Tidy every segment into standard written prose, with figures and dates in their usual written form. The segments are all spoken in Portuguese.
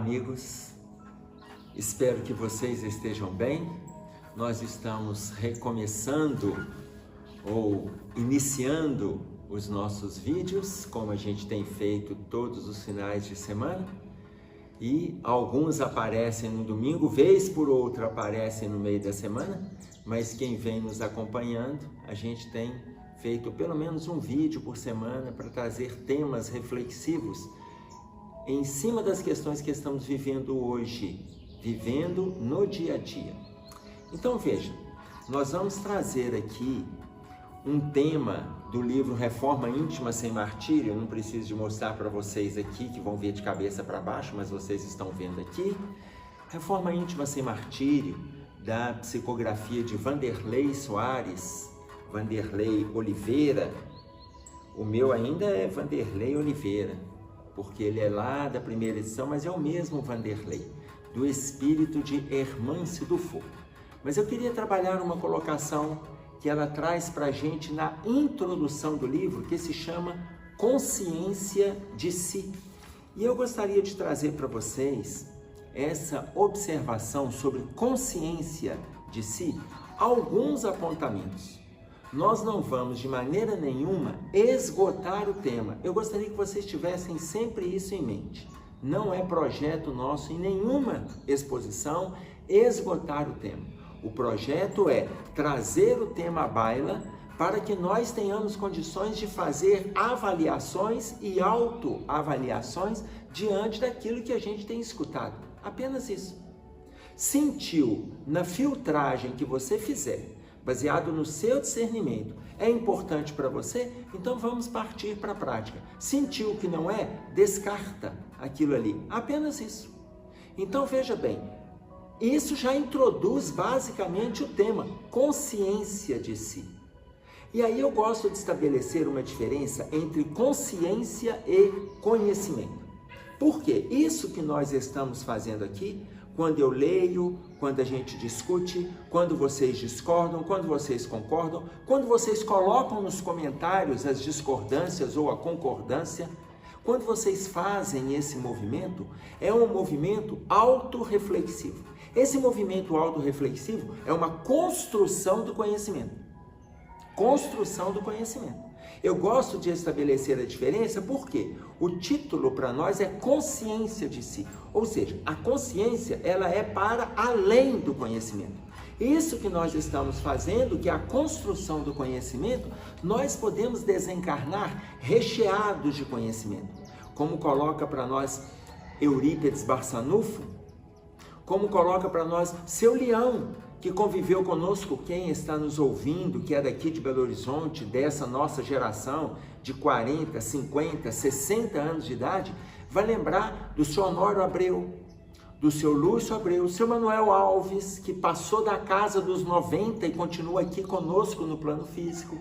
Olá, amigos. Espero que vocês estejam bem. Nós estamos recomeçando ou iniciando os nossos vídeos, como a gente tem feito todos os finais de semana. E alguns aparecem no domingo, vez por outra aparecem no meio da semana, mas quem vem nos acompanhando, a gente tem feito pelo menos um vídeo por semana para trazer temas reflexivos em cima das questões que estamos vivendo hoje, vivendo no dia a dia. Então veja, nós vamos trazer aqui um tema do livro Reforma Íntima Sem Martírio. Eu não preciso de mostrar para vocês aqui, que vão ver de cabeça para baixo, mas vocês estão vendo aqui. Reforma Íntima Sem Martírio, da psicografia de Vanderlei Soares, Vanderlei Oliveira. O meu ainda é Vanderlei Oliveira, porque ele é lá da primeira edição, mas é o mesmo Vanderlei, do espírito de Hermance Dufour. Mas eu queria trabalhar uma colocação que ela traz para a gente na introdução do livro, que se chama Consciência de Si. E eu gostaria de trazer para vocês essa observação sobre consciência de si, alguns apontamentos. Nós não vamos de maneira nenhuma esgotar o tema. Eu gostaria que vocês tivessem sempre isso em mente. Não é projeto nosso em nenhuma exposição esgotar o tema. O projeto é trazer o tema à baila para que nós tenhamos condições de fazer avaliações e autoavaliações diante daquilo que a gente tem escutado. Apenas isso. Sentiu na filtragem que você fizer, baseado no seu discernimento, é importante para você? Então vamos partir para a prática. Sentiu que não é? Descarta aquilo ali. Apenas isso. Então veja bem, isso já introduz basicamente o tema, consciência de si. E aí eu gosto de estabelecer uma diferença entre consciência e conhecimento. Por quê? Isso que nós estamos fazendo aqui, quando eu leio, quando a gente discute, quando vocês discordam, quando vocês concordam, quando vocês colocam nos comentários as discordâncias ou a concordância, quando vocês fazem esse movimento, é um movimento autorreflexivo. Esse movimento autorreflexivo é uma construção do conhecimento. Construção do conhecimento. Eu gosto de estabelecer a diferença porque o título para nós é consciência de si. Ou seja, a consciência ela é para além do conhecimento. Isso que nós estamos fazendo, que é a construção do conhecimento, nós podemos desencarnar recheados de conhecimento. Como coloca para nós Eurípides Barçanufo, como coloca para nós Seu Leão, que conviveu conosco, quem está nos ouvindo, que é daqui de Belo Horizonte, dessa nossa geração de 40, 50, 60 anos de idade, vai lembrar do seu Honório Abreu, do seu Lúcio Abreu, seu Manuel Alves, que passou da casa dos 90 e continua aqui conosco no plano físico.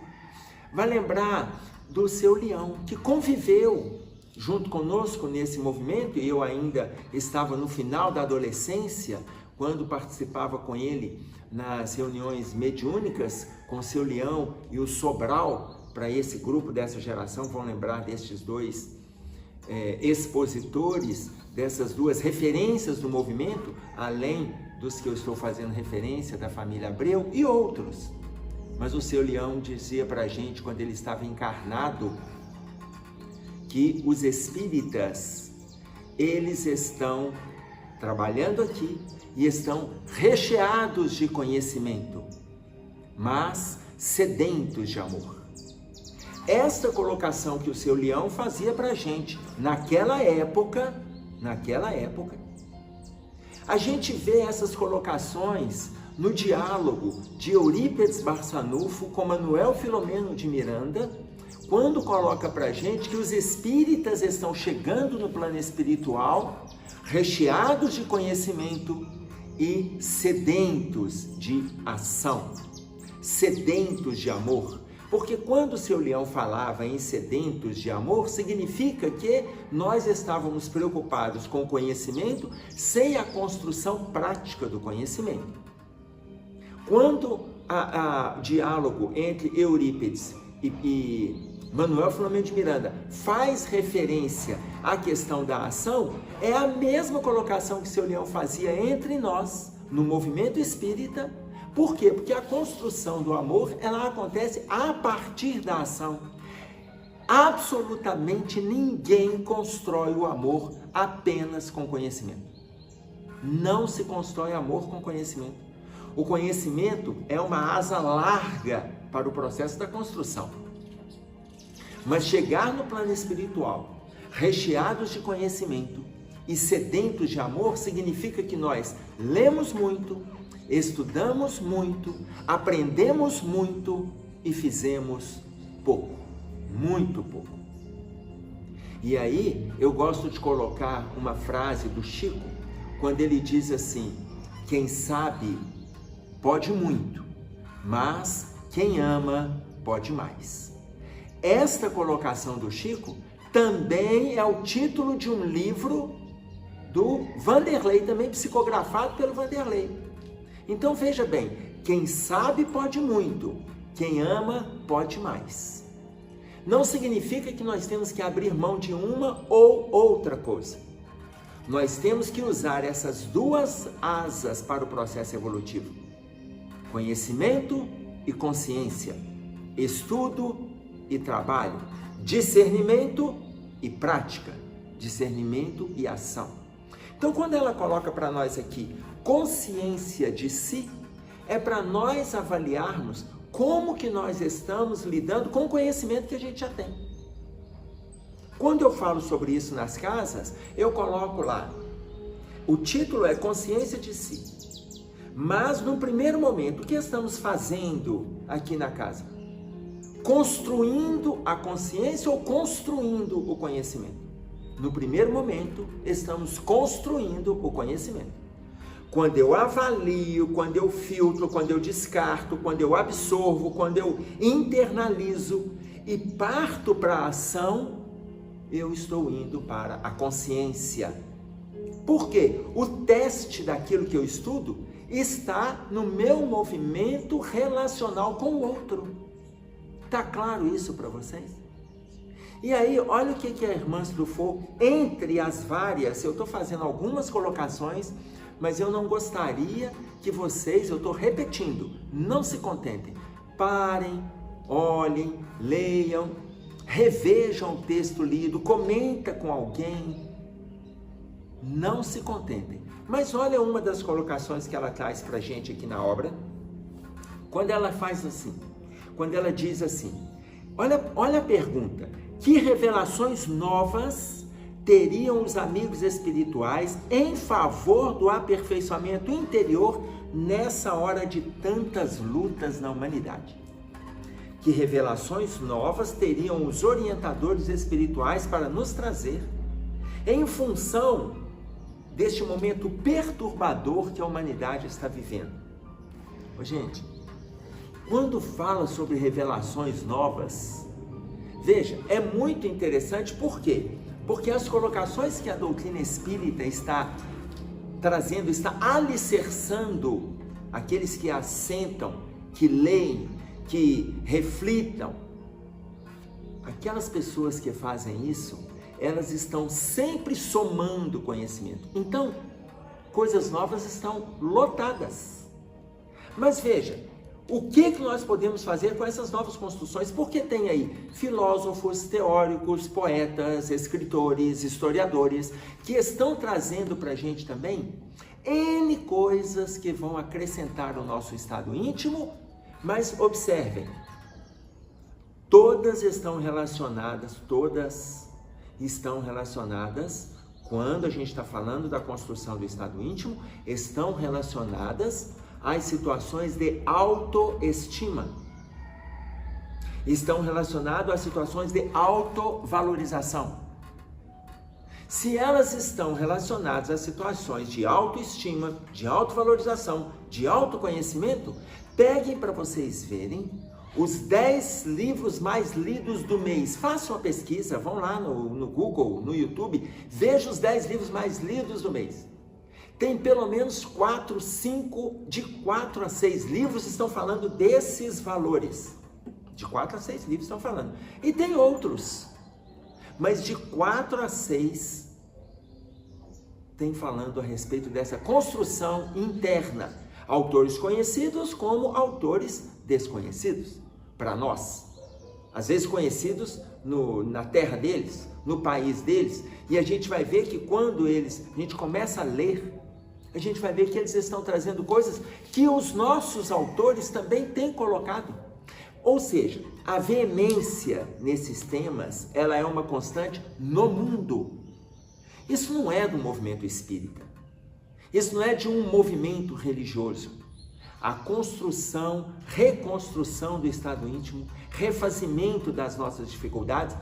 Vai lembrar do Seu Leão, que conviveu junto conosco nesse movimento, e eu ainda estava no final da adolescência, quando participava com ele nas reuniões mediúnicas, com o Seu Leão e o Sobral. Para esse grupo dessa geração vão lembrar destes dois expositores, dessas duas referências do movimento, além dos que eu estou fazendo referência, da família Abreu e outros. Mas o Seu Leão dizia para a gente, quando ele estava encarnado, que os espíritas, eles estão trabalhando aqui e estão recheados de conhecimento, mas sedentos de amor. Esta colocação que o Seu Leão fazia para a gente naquela época, a gente vê essas colocações no diálogo de Eurípides Barçanufo com Manuel Filomeno de Miranda, quando coloca para a gente que os espíritas estão chegando no plano espiritual, recheados de conhecimento e sedentos de ação, sedentos de amor. Porque quando o Seu Leão falava em sedentos de amor, significa que nós estávamos preocupados com o conhecimento sem a construção prática do conhecimento. Quando o diálogo entre Eurípides e Manuel Filomeno de Miranda faz referência à questão da ação, é a mesma colocação que seu Leão fazia entre nós, no movimento espírita. Por quê? Porque a construção do amor, ela acontece a partir da ação. Absolutamente ninguém constrói o amor apenas com conhecimento. Não se constrói amor com conhecimento. O conhecimento é uma asa larga para o processo da construção. Mas chegar no plano espiritual, recheados de conhecimento e sedentos de amor, significa que nós lemos muito, estudamos muito, aprendemos muito e fizemos pouco, muito pouco. E aí eu gosto de colocar uma frase do Chico, quando ele diz assim: quem sabe pode muito, mas quem ama pode mais. Esta colocação do Chico também é o título de um livro do Vanderlei, também psicografado pelo Vanderlei. Então veja bem, quem sabe pode muito, quem ama pode mais. Não significa que nós temos que abrir mão de uma ou outra coisa. Nós temos que usar essas duas asas para o processo evolutivo: conhecimento e consciência, estudo e trabalho, discernimento e prática, discernimento e ação. Então, quando ela coloca para nós aqui consciência de si, é para nós avaliarmos como que nós estamos lidando com o conhecimento que a gente já tem. Quando eu falo sobre isso nas casas, eu coloco lá, o título é consciência de si. Mas no primeiro momento, o que estamos fazendo aqui na casa? Construindo a consciência ou construindo o conhecimento? No primeiro momento, estamos construindo o conhecimento. Quando eu avalio, quando eu filtro, quando eu descarto, quando eu absorvo, quando eu internalizo e parto para a ação, eu estou indo para a consciência. Por quê? O teste daquilo que eu estudo está no meu movimento relacional com o outro. Está claro isso para vocês? E aí, olha o que a irmã Struffaut, entre as várias, eu estou fazendo algumas colocações, mas eu não gostaria que vocês, eu estou repetindo, não se contentem. Parem, olhem, leiam, revejam o texto lido, comenta com alguém. Não se contentem. Mas olha uma das colocações que ela traz para a gente aqui na obra. Quando ela faz assim, quando ela diz assim, olha a pergunta: que revelações novas teriam os amigos espirituais em favor do aperfeiçoamento interior nessa hora de tantas lutas na humanidade? Que revelações novas teriam os orientadores espirituais para nos trazer em função deste momento perturbador que a humanidade está vivendo? Gente, quando fala sobre revelações novas, veja, é muito interessante. Por quê? Porque as colocações que a doutrina espírita está trazendo, está alicerçando aqueles que assentam, que leem, que reflitam. Aquelas pessoas que fazem isso, elas estão sempre somando conhecimento. Então, coisas novas estão lotadas. Mas veja, o que nós podemos fazer com essas novas construções? Porque tem aí filósofos, teóricos, poetas, escritores, historiadores, que estão trazendo para a gente também N coisas que vão acrescentar o nosso estado íntimo. Mas observem, todas estão relacionadas, quando a gente está falando da construção do estado íntimo, estão relacionadas às situações de autoestima. Estão relacionadas às situações de autovalorização. Se elas estão relacionadas às situações de autoestima, de autovalorização, de autoconhecimento, peguem para vocês verem os 10 livros mais lidos do mês. Façam uma pesquisa, vão lá no Google, no YouTube, vejam os 10 livros mais lidos do mês. Tem pelo menos 4, 5, de 4 a 6 livros estão falando desses valores, De 4 a 6 livros estão falando. E tem outros, mas de 4 a 6 tem falando a respeito dessa construção interna. Autores conhecidos como autores desconhecidos para nós. Às vezes conhecidos na terra deles, no país deles. E a gente vai ver que quando a gente começa a ler, a gente vai ver que eles estão trazendo coisas que os nossos autores também têm colocado. Ou seja, a veemência nesses temas, ela é uma constante no mundo. Isso não é do movimento espírita. Isso não é de um movimento religioso. A construção, reconstrução do estado íntimo, refazimento das nossas dificuldades,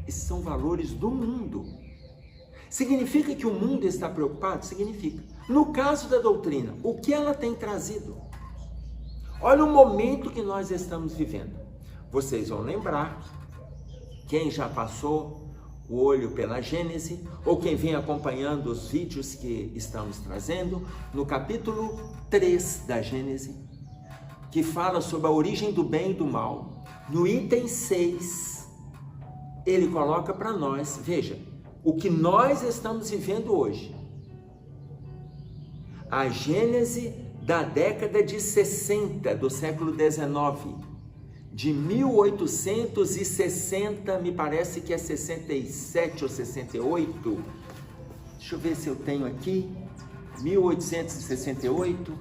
esses são valores do mundo. Significa que o mundo está preocupado? Significa. No caso da doutrina, o que ela tem trazido? Olha o momento que nós estamos vivendo. Vocês vão lembrar, quem já passou o olho pela Gênese, ou quem vem acompanhando os vídeos que estamos trazendo, no capítulo 3 da Gênese, que fala sobre a origem do bem e do mal. No item 6, ele coloca para nós, veja, o que nós estamos vivendo hoje. A Gênese da década de 60, do século 19, de 1860, me parece que é 67 ou 68, deixa eu ver se eu tenho aqui, 1868,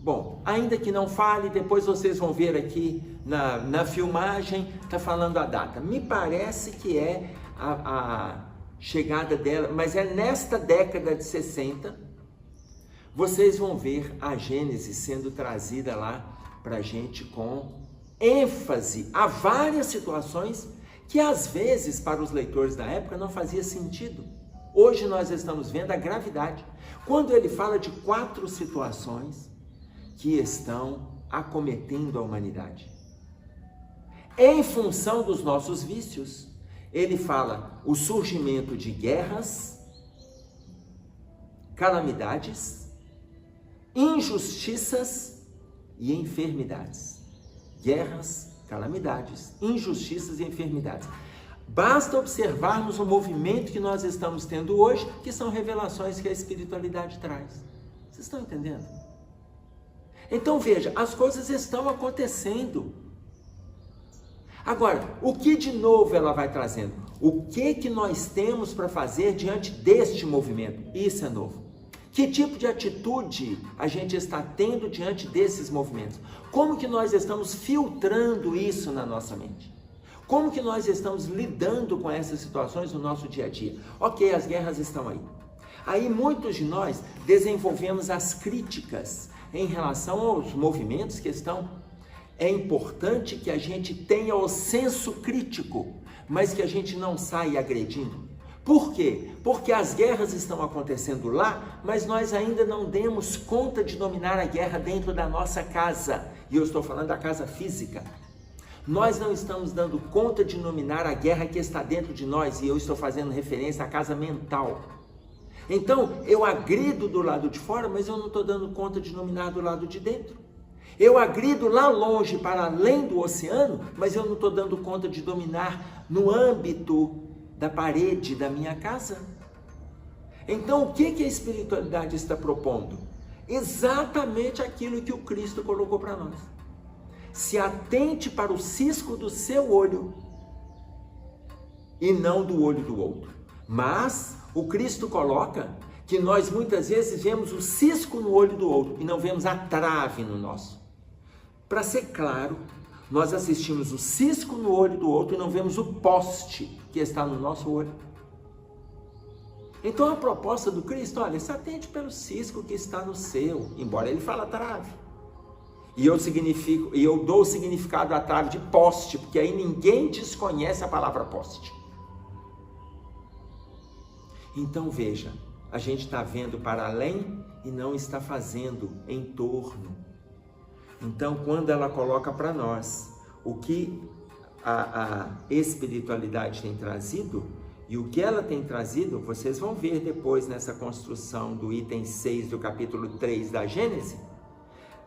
bom, ainda que não fale, depois vocês vão ver aqui na filmagem, está falando a data, me parece que é a chegada dela, mas é nesta década de 60, vocês vão ver a Gênese sendo trazida lá para a gente com ênfase a várias situações que às vezes para os leitores da época não fazia sentido. Hoje nós estamos vendo a gravidade. Quando ele fala de 4 situações que estão acometendo a humanidade. Em função dos nossos vícios, ele fala o surgimento de guerras, calamidades, injustiças e enfermidades. Guerras, calamidades, injustiças e enfermidades. Basta observarmos o movimento que nós estamos tendo hoje, que são revelações que a espiritualidade traz. Vocês estão entendendo? Então veja, as coisas estão acontecendo. Agora, o que de novo ela vai trazendo? O que nós temos para fazer diante deste movimento? Isso é novo. Que tipo de atitude a gente está tendo diante desses movimentos? Como que nós estamos filtrando isso na nossa mente? Como que nós estamos lidando com essas situações no nosso dia a dia? Ok, as guerras estão aí. Aí muitos de nós desenvolvemos as críticas em relação aos movimentos que estão. É importante que a gente tenha o senso crítico, mas que a gente não saia agredindo. Por quê? Porque as guerras estão acontecendo lá, mas nós ainda não demos conta de dominar a guerra dentro da nossa casa. E eu estou falando da casa física. Nós não estamos dando conta de dominar a guerra que está dentro de nós, e eu estou fazendo referência à casa mental. Então, eu agrido do lado de fora, mas eu não estou dando conta de dominar do lado de dentro. Eu agrido lá longe, para além do oceano, mas eu não estou dando conta de dominar no âmbito da parede da minha casa. Então, o que a espiritualidade está propondo? Exatamente aquilo que o Cristo colocou para nós. Se atente para o cisco do seu olho e não do olho do outro. Mas o Cristo coloca que nós muitas vezes vemos o cisco no olho do outro e não vemos a trave no nosso. Para ser claro, nós assistimos o cisco no olho do outro e não vemos o poste que está no nosso olho. Então a proposta do Cristo, olha, se atente pelo cisco que está no seu, embora ele fala trave. E eu dou o significado da trave de poste, porque aí ninguém desconhece a palavra poste. Então veja, a gente está vendo para além e não está fazendo em torno. Então, quando ela coloca para nós o que a espiritualidade tem trazido, e o que ela tem trazido, vocês vão ver depois nessa construção do item 6 do capítulo 3 da Gênese,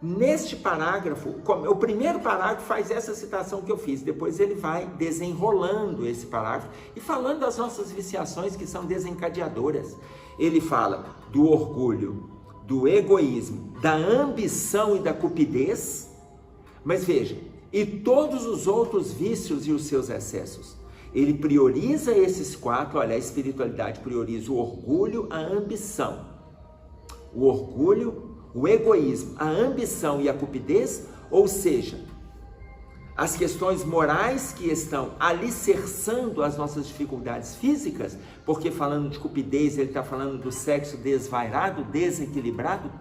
neste parágrafo, o primeiro parágrafo faz essa citação que eu fiz, depois ele vai desenrolando esse parágrafo e falando das nossas viciações que são desencadeadoras. Ele fala do orgulho, do egoísmo, da ambição e da cupidez, mas veja, e todos os outros vícios e os seus excessos. Ele prioriza esses 4, olha, a espiritualidade prioriza o orgulho, a ambição. O orgulho, o egoísmo, a ambição e a cupidez, ou seja, as questões morais que estão alicerçando as nossas dificuldades físicas, porque falando de cupidez, ele está falando do sexo desvairado, desequilibrado.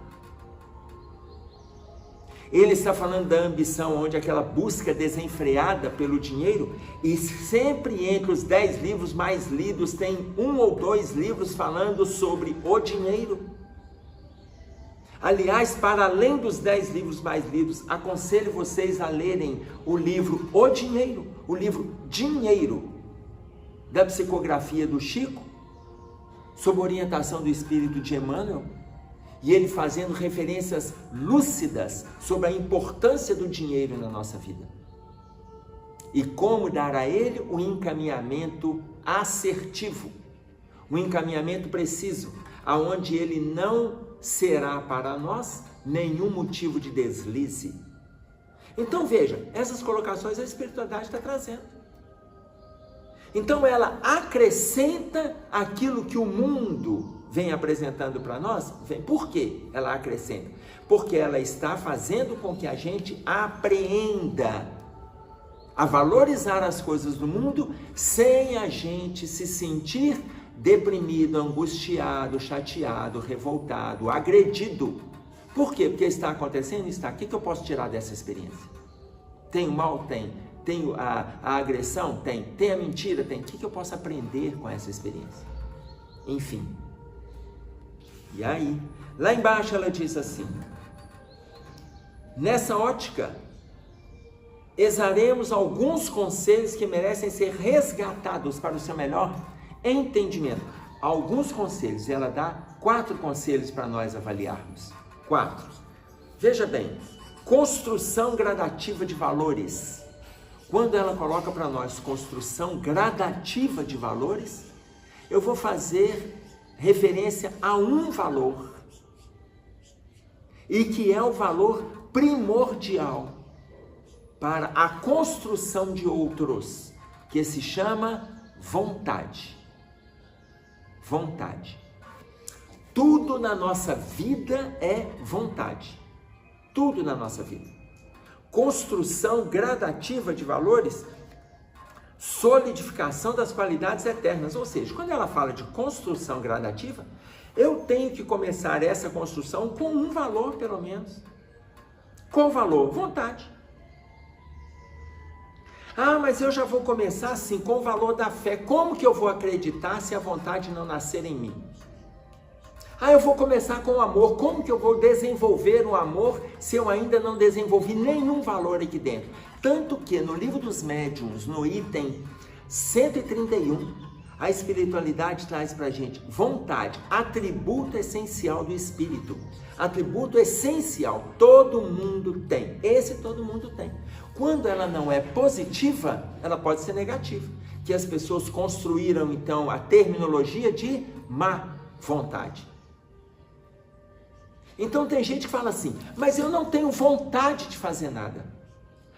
Ele está falando da ambição, onde aquela busca desenfreada pelo dinheiro, e sempre entre os 10 livros mais lidos tem 1 ou 2 livros falando sobre o dinheiro. Aliás, para além dos 10 livros mais lidos, aconselho vocês a lerem o livro O Dinheiro, o livro Dinheiro, da psicografia do Chico, sob orientação do espírito de Emmanuel, e ele fazendo referências lúcidas sobre a importância do dinheiro na nossa vida. E como dar a ele o encaminhamento assertivo, um encaminhamento preciso, aonde ele não será para nós nenhum motivo de deslize. Então veja, essas colocações a espiritualidade está trazendo. Então ela acrescenta aquilo que o mundo vem apresentando para nós. Por que ela acrescenta? Porque ela está fazendo com que a gente apreenda a valorizar as coisas do mundo sem a gente se sentir deprimido, angustiado, chateado, revoltado, agredido. Por quê? Porque está acontecendo? Está. O que eu posso tirar dessa experiência? Tem o mal? Tem. Tem a agressão? Tem. Tem a mentira? Tem. O que eu posso aprender com essa experiência? Enfim. E aí, lá embaixo ela diz assim: nessa ótica, exaremos alguns conselhos que merecem ser resgatados para o seu melhor entendimento. Alguns conselhos, ela dá 4 conselhos para nós avaliarmos. 4. Veja bem, construção gradativa de valores. Quando ela coloca para nós construção gradativa de valores, eu vou fazer referência a um valor, e que é o valor primordial para a construção de outros, que se chama vontade. Vontade. Tudo na nossa vida é vontade. Tudo na nossa vida. Construção gradativa de valores, solidificação das qualidades eternas. Ou seja, quando ela fala de construção gradativa, eu tenho que começar essa construção com um valor, pelo menos. Qual valor? Vontade. Ah, mas eu já vou começar assim, com o valor da fé. Como que eu vou acreditar se a vontade não nascer em mim? Ah, eu vou começar com o amor. Como que eu vou desenvolver o amor se eu ainda não desenvolvi nenhum valor aqui dentro? Tanto que no Livro dos Médiuns, no item 131, a espiritualidade traz pra gente vontade, atributo essencial do espírito. Atributo essencial, todo mundo tem. Esse todo mundo tem. Quando ela não é positiva, ela pode ser negativa. Que as pessoas construíram, então, a terminologia de má vontade. Então tem gente que fala assim, mas eu não tenho vontade de fazer nada.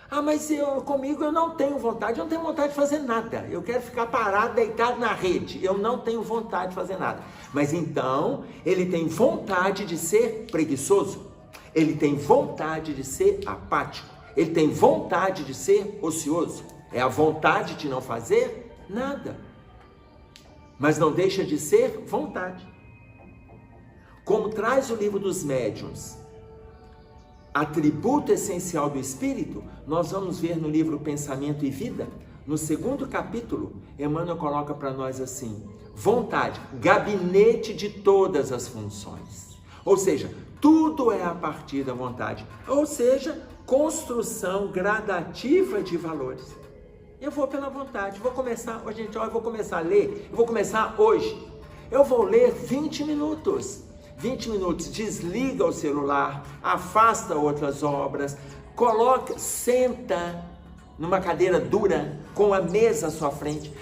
Ah, mas comigo eu não tenho vontade, eu não tenho vontade de fazer nada. Eu quero ficar parado, deitado na rede. Eu não tenho vontade de fazer nada. Mas então, ele tem vontade de ser preguiçoso. Ele tem vontade de ser apático. Ele tem vontade de ser ocioso. É a vontade de não fazer nada. Mas não deixa de ser vontade. Como traz o Livro dos Médiuns, atributo essencial do espírito, nós vamos ver no livro Pensamento e Vida, no 2º capítulo, Emmanuel coloca para nós assim: vontade, gabinete de todas as funções. Ou seja, tudo é a partir da vontade. Ou seja, construção gradativa de valores. Eu vou pela vontade, vou começar, gente, eu vou começar a ler, eu vou começar hoje. Eu vou ler 20 minutos. 20 minutos, desliga o celular, afasta outras obras, senta numa cadeira dura, com a mesa à sua frente.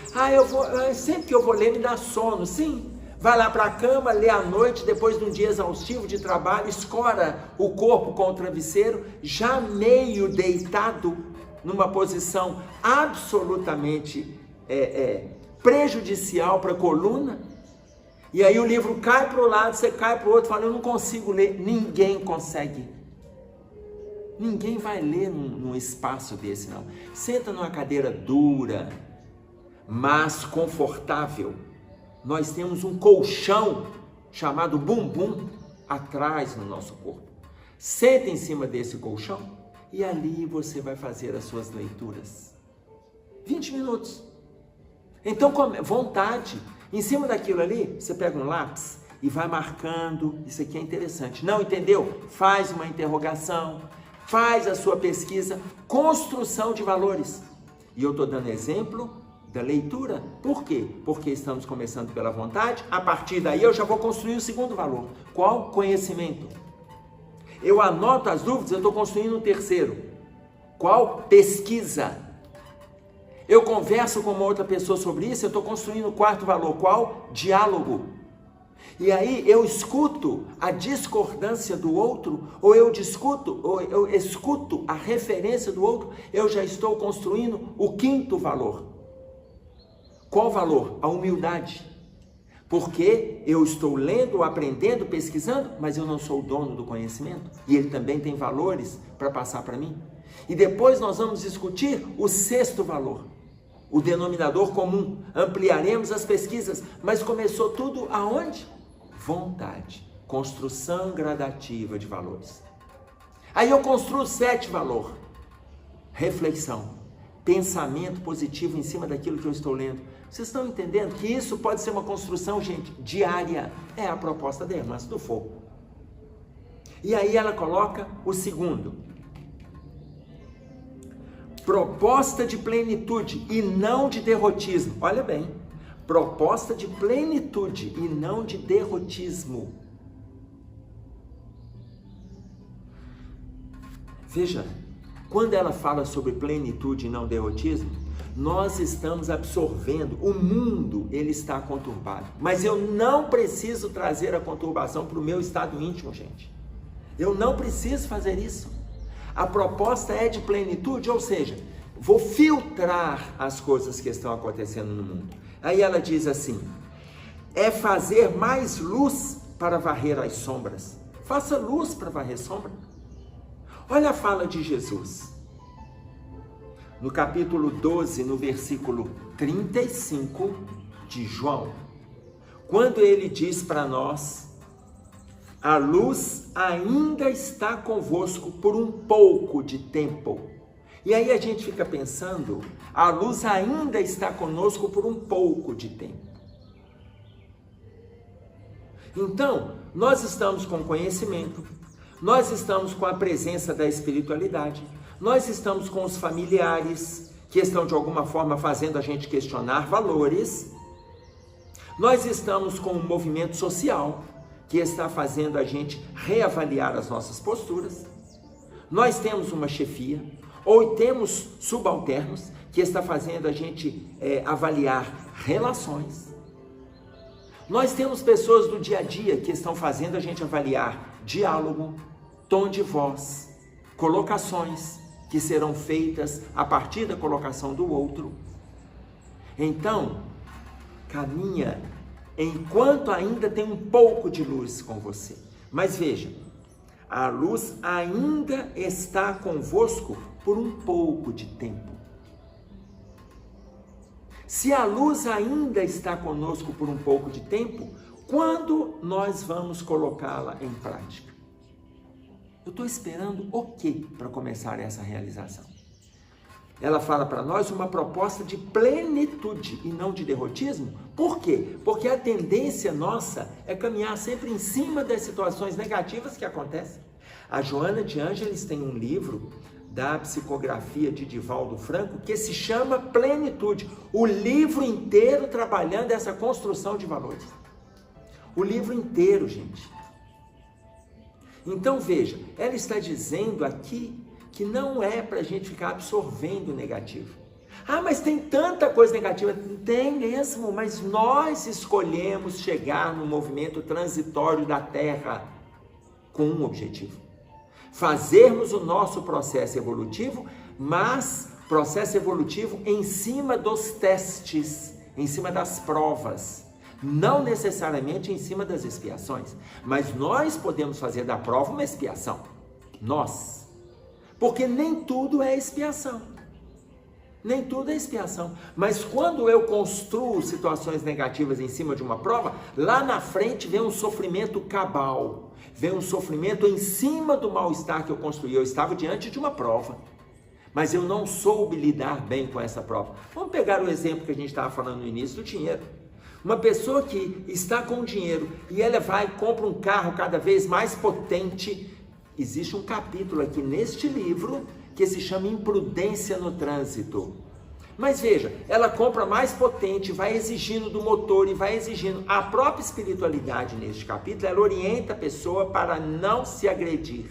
Sempre que eu vou ler me dá sono, sim. Vai lá para a cama, lê à noite, depois de um dia exaustivo de trabalho, escora o corpo com o travesseiro, já meio deitado, numa posição absolutamente prejudicial para a coluna. E aí o livro cai para o lado, você cai para o outro, fala, eu não consigo ler. Ninguém consegue. Ninguém vai ler num espaço desse, não. Senta numa cadeira dura, mas confortável. Nós temos um colchão chamado bumbum atrás no nosso corpo. Senta em cima desse colchão e ali você vai fazer as suas leituras. 20 minutos. Então, com vontade. Em cima daquilo ali, você pega um lápis e vai marcando. Isso aqui é interessante. Não entendeu? Faz uma interrogação. Faz a sua pesquisa, construção de valores. E eu estou dando exemplo da leitura. Por quê? Porque estamos começando pela vontade. A partir daí eu já vou construir o segundo valor. Qual? Conhecimento. Eu anoto as dúvidas, eu estou construindo um terceiro. Qual? Pesquisa. Eu converso com uma outra pessoa sobre isso, eu estou construindo o quarto valor. Qual? Diálogo. E aí eu escuto a discordância do outro, ou eu escuto a referência do outro, eu já estou construindo o quinto valor. Qual valor? A humildade. Porque eu estou lendo, aprendendo, pesquisando, mas eu não sou o dono do conhecimento. E ele também tem valores para passar para mim. E depois nós vamos discutir o sexto valor, o denominador comum. Ampliaremos as pesquisas, mas começou tudo aonde? Vontade, construção gradativa de valores. Aí eu construo o sétimo valor, reflexão, pensamento positivo em cima daquilo que eu estou lendo. Vocês estão entendendo que isso pode ser uma construção, gente, diária? É a proposta da Irmã do Fogo. E aí ela coloca o segundo, proposta de plenitude e não de derrotismo. Olha bem, proposta de plenitude e não de derrotismo. Veja, quando ela fala sobre plenitude e não derrotismo, nós estamos absorvendo, o mundo ele está conturbado, mas eu não preciso trazer a conturbação para o meu estado íntimo, gente. Eu não preciso fazer isso. A proposta é de plenitude, ou seja, vou filtrar as coisas que estão acontecendo no mundo. Aí ela diz assim, é fazer mais luz para varrer as sombras. Faça luz para varrer sombra. Olha a fala de Jesus. No capítulo 12, no versículo 35 de João, quando ele diz para nós, a luz ainda está convosco por um pouco de tempo. E aí a gente fica pensando, a luz ainda está conosco por um pouco de tempo. Então, nós estamos com conhecimento, nós estamos com a presença da espiritualidade, nós estamos com os familiares que estão de alguma forma fazendo a gente questionar valores, nós estamos com o movimento social que está fazendo a gente reavaliar as nossas posturas, nós temos uma chefia, ou temos subalternos que está fazendo a gente avaliar relações. Nós temos pessoas do dia a dia que estão fazendo a gente avaliar diálogo, tom de voz, colocações que serão feitas a partir da colocação do outro. Então, caminha enquanto ainda tem um pouco de luz com você. Mas veja, a luz ainda está convosco por um pouco de tempo. Se a luz ainda está conosco por um pouco de tempo, quando nós vamos colocá-la em prática? Eu estou esperando o quê para começar essa realização? Ela fala para nós uma proposta de plenitude e não de derrotismo. Por quê? Porque a tendência nossa é caminhar sempre em cima das situações negativas que acontecem. A Joana de Ângeles tem um livro da psicografia de Divaldo Franco que se chama Plenitude. O livro inteiro trabalhando essa construção de valores. O livro inteiro, gente. Então veja, ela está dizendo aqui que não é para a gente ficar absorvendo o negativo. Ah, mas tem tanta coisa negativa. Tem mesmo, mas nós escolhemos chegar no movimento transitório da Terra com um objetivo. Fazermos o nosso processo evolutivo, mas processo evolutivo em cima dos testes, em cima das provas. Não necessariamente em cima das expiações, mas nós podemos fazer da prova uma expiação. Nós. Porque nem tudo é expiação. Nem tudo é expiação. Mas quando eu construo situações negativas em cima de uma prova, lá na frente vem um sofrimento cabal. Vem um sofrimento em cima do mal-estar que eu construí. Eu estava diante de uma prova, mas eu não soube lidar bem com essa prova. Vamos pegar o exemplo que a gente estava falando no início do dinheiro. Uma pessoa que está com dinheiro e ela vai e compra um carro cada vez mais potente. Existe um capítulo aqui neste livro que se chama Imprudência no Trânsito. Mas veja, ela compra mais potente, vai exigindo do motor e vai exigindo. A própria espiritualidade neste capítulo, ela orienta a pessoa para não se agredir.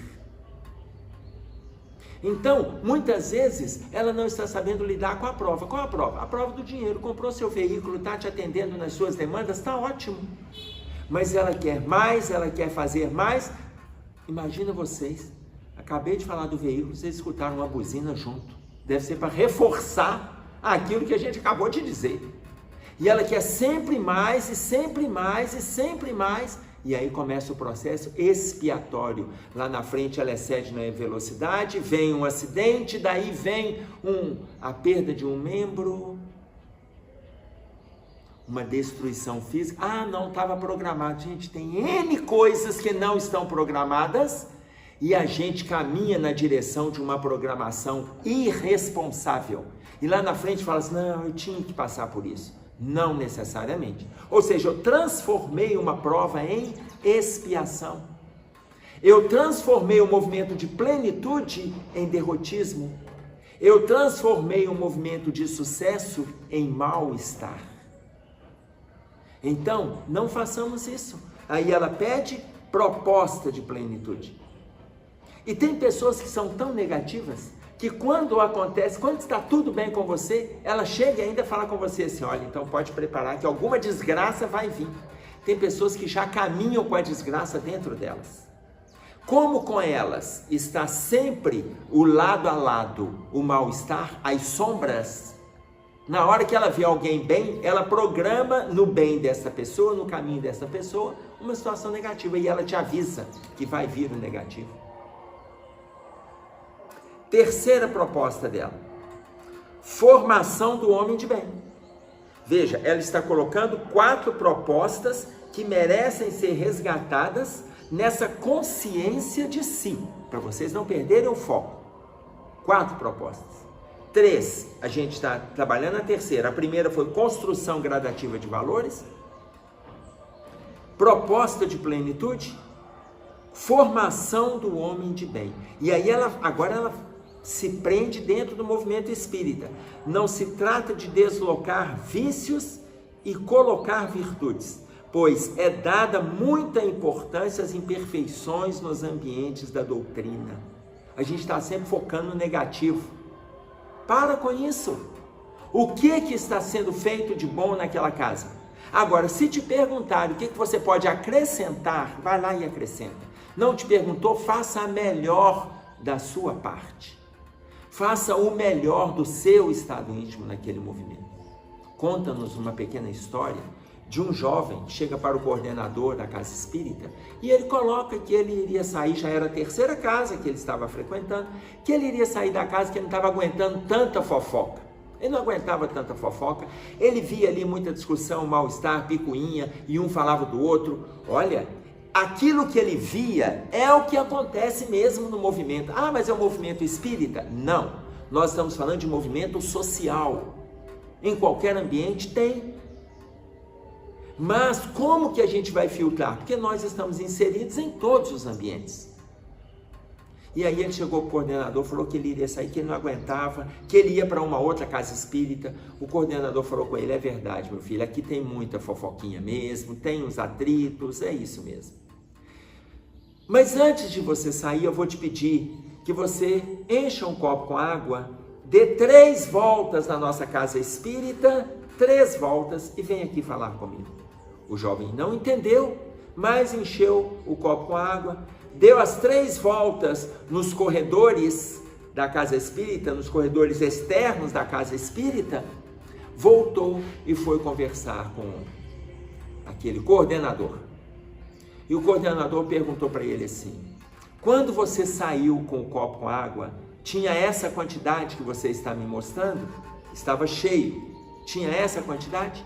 Então, muitas vezes, ela não está sabendo lidar com a prova. Qual a prova? A prova do dinheiro. Comprou seu veículo, está te atendendo nas suas demandas, está ótimo. Mas ela quer mais, ela quer fazer mais. Imagina vocês, acabei de falar do veículo, vocês escutaram uma buzina junto. Deve ser para reforçar aquilo que a gente acabou de dizer. E ela quer sempre mais, e sempre mais, e sempre mais. E aí começa o processo expiatório. Lá na frente ela excede na velocidade, vem um acidente, daí vem a perda de um membro, uma destruição física. Ah, não estava programado. Gente, tem N coisas que não estão programadas e a gente caminha na direção de uma programação irresponsável. E lá na frente fala assim, não, eu tinha que passar por isso. Não necessariamente. Ou seja, eu transformei uma prova em expiação. Eu transformei o movimento de plenitude em derrotismo. Eu transformei o movimento de sucesso em mal-estar. Então, não façamos isso. Aí ela pede proposta de plenitude. E tem pessoas que são tão negativas que quando acontece, quando está tudo bem com você, ela chega e ainda fala com você assim, olha, então pode preparar que alguma desgraça vai vir. Tem pessoas que já caminham com a desgraça dentro delas. Como com elas está sempre o lado a lado, o mal-estar, as sombras, na hora que ela vê alguém bem, ela programa no bem dessa pessoa, no caminho dessa pessoa, uma situação negativa e ela te avisa que vai vir o negativo. Terceira proposta dela, formação do homem de bem. Veja, ela está colocando 4 propostas que merecem ser resgatadas nessa consciência de si, para vocês não perderem o foco. 4 propostas. 3, a gente está trabalhando a terceira. A primeira foi construção gradativa de valores, proposta de plenitude, formação do homem de bem. E aí agora ela se prende dentro do movimento espírita. Não se trata de deslocar vícios e colocar virtudes, pois é dada muita importância às imperfeições nos ambientes da doutrina. A gente está sempre focando no negativo. Para com isso. O que está sendo feito de bom naquela casa? Agora, se te perguntarem o que você pode acrescentar, vai lá e acrescenta. Não te perguntou, faça a melhor da sua parte. Faça o melhor do seu estado íntimo naquele movimento. Conta-nos uma pequena história de um jovem que chega para o coordenador da casa espírita e ele coloca que ele iria sair, já era a terceira casa que ele estava frequentando, que ele iria sair da casa que ele não estava aguentando tanta fofoca. Ele não aguentava tanta fofoca, ele via ali muita discussão, mal-estar, picuinha, e um falava do outro. Olha, aquilo que ele via é o que acontece mesmo no movimento. Ah, mas é um movimento espírita? Não, nós estamos falando de movimento social. Em qualquer ambiente tem. Mas como que a gente vai filtrar? Porque nós estamos inseridos em todos os ambientes. E aí ele chegou para o coordenador, falou que ele iria sair, que ele não aguentava, que ele ia para uma outra casa espírita. O coordenador falou com ele, é verdade, meu filho, aqui tem muita fofoquinha mesmo, tem uns atritos, é isso mesmo. Mas antes de você sair, eu vou te pedir que você encha um copo com água, dê 3 voltas na nossa casa espírita, 3 voltas, e vem aqui falar comigo. O jovem não entendeu, mas encheu o copo com água, deu as 3 voltas nos corredores da casa espírita, nos corredores externos da casa espírita, voltou e foi conversar com aquele coordenador. E o coordenador perguntou para ele assim: quando você saiu com o copo com água, tinha essa quantidade que você está me mostrando? Estava cheio. Tinha essa quantidade?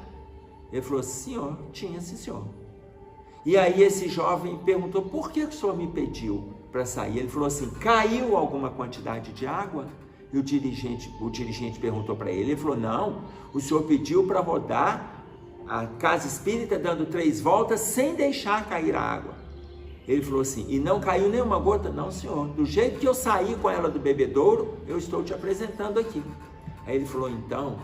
Ele falou: senhor, tinha sim, senhor. E aí esse jovem perguntou: por que o senhor me pediu para sair? Ele falou assim: caiu alguma quantidade de água? E o dirigente perguntou para ele. Ele falou: não, o senhor pediu para rodar a casa espírita dando 3 voltas sem deixar cair a água. Ele falou assim: e não caiu nenhuma gota? Não, senhor, do jeito que eu saí com ela do bebedouro, eu estou te apresentando aqui. Aí ele falou: então,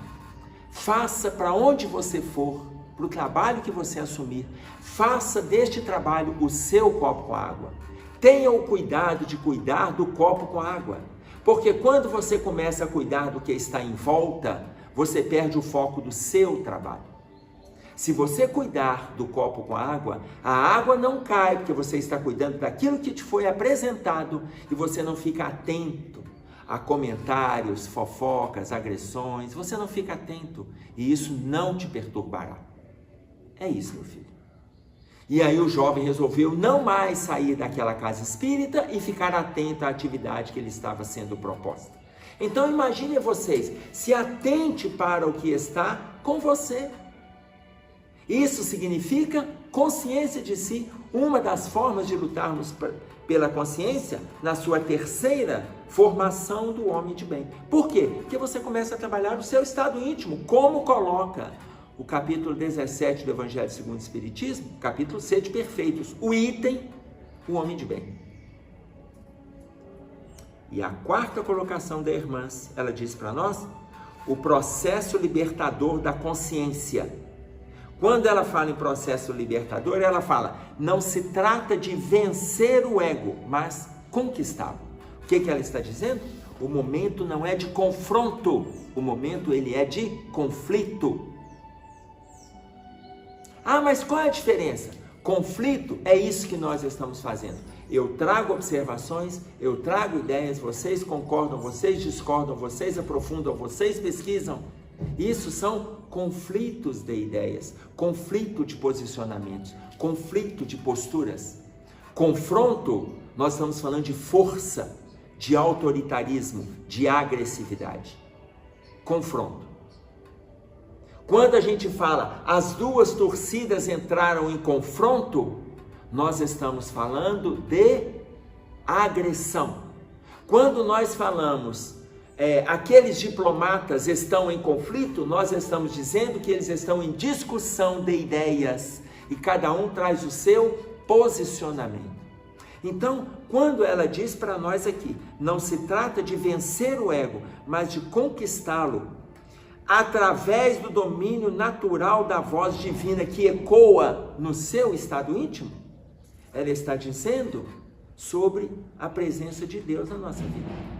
faça para onde você for, para o trabalho que você assumir, faça deste trabalho o seu copo com água. Tenha o cuidado de cuidar do copo com água, porque quando você começa a cuidar do que está em volta, você perde o foco do seu trabalho. Se você cuidar do copo com água, a água não cai, porque você está cuidando daquilo que te foi apresentado e você não fica atento a comentários, fofocas, agressões, você não fica atento e isso não te perturbará. É isso, meu filho. E aí o jovem resolveu não mais sair daquela casa espírita e ficar atento à atividade que lhe estava sendo proposta. Então imagine vocês, se atente para o que está com você. Isso significa consciência de si. Uma das formas de lutarmos pela consciência, na sua 3ª formação do homem de bem. Por quê? Porque você começa a trabalhar o seu estado íntimo, como coloca o capítulo 17 do Evangelho segundo o Espiritismo, capítulo Sede Perfeitos, o item, o homem de bem. E a 4ª colocação da irmã, ela diz para nós, o processo libertador da consciência. Quando ela fala em processo libertador, ela fala, não se trata de vencer o ego, mas conquistá-lo. O que ela está dizendo? O momento não é de confronto, o momento ele é de conflito. Ah, mas qual é a diferença? Conflito é isso que nós estamos fazendo. Eu trago observações, eu trago ideias, vocês concordam, vocês discordam, vocês aprofundam, vocês pesquisam. Isso são conflitos de ideias, conflito de posicionamentos, conflito de posturas. Confronto, nós estamos falando de força, de autoritarismo, de agressividade. Confronto. Quando a gente fala, as 2 torcidas entraram em confronto, nós estamos falando de agressão. Quando nós falamos aqueles diplomatas estão em conflito, nós estamos dizendo que eles estão em discussão de ideias e cada um traz o seu posicionamento. Então, quando ela diz para nós aqui, não se trata de vencer o ego, mas de conquistá-lo através do domínio natural da voz divina que ecoa no seu estado íntimo, ela está dizendo sobre a presença de Deus na nossa vida.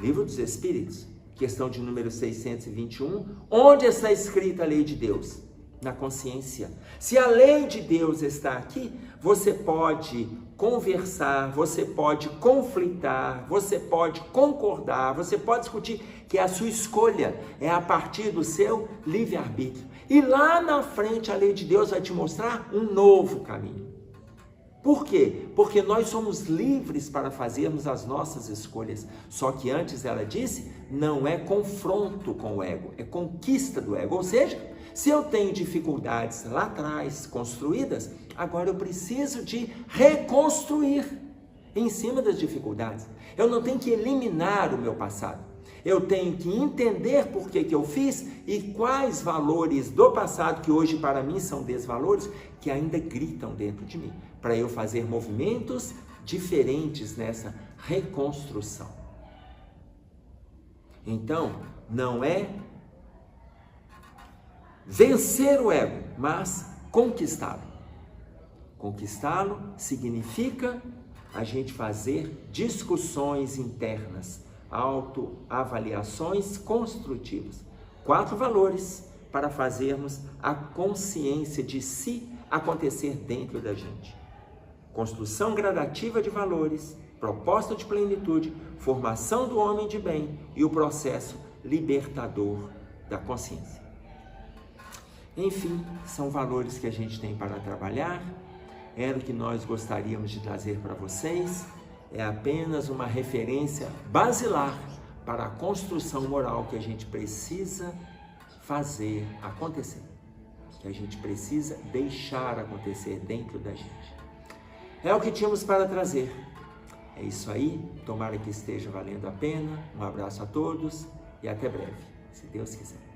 Livro dos Espíritos, questão de número 621, onde está escrita a lei de Deus? Na consciência. Se a lei de Deus está aqui, você pode conversar, você pode conflitar, você pode concordar, você pode discutir, que é a sua escolha, é a partir do seu livre-arbítrio. E lá na frente a lei de Deus vai te mostrar um novo caminho. Por quê? Porque nós somos livres para fazermos as nossas escolhas. Só que antes ela disse, não é confronto com o ego, é conquista do ego. Ou seja, se eu tenho dificuldades lá atrás construídas, agora eu preciso de reconstruir em cima das dificuldades. Eu não tenho que eliminar o meu passado. Eu tenho que entender por que eu fiz e quais valores do passado, que hoje para mim são desvalores, que ainda gritam dentro de mim, para eu fazer movimentos diferentes nessa reconstrução. Então, não é vencer o ego, mas conquistá-lo. Conquistá-lo significa a gente fazer discussões internas, autoavaliações construtivas. 4 valores para fazermos a consciência de si acontecer dentro da gente. Construção gradativa de valores, proposta de plenitude, formação do homem de bem e o processo libertador da consciência. Enfim, são valores que a gente tem para trabalhar, era o que nós gostaríamos de trazer para vocês, é apenas uma referência basilar para a construção moral que a gente precisa fazer acontecer, que a gente precisa deixar acontecer dentro da gente. É o que tínhamos para trazer. É isso aí, tomara que esteja valendo a pena. Um abraço a todos e até breve, se Deus quiser.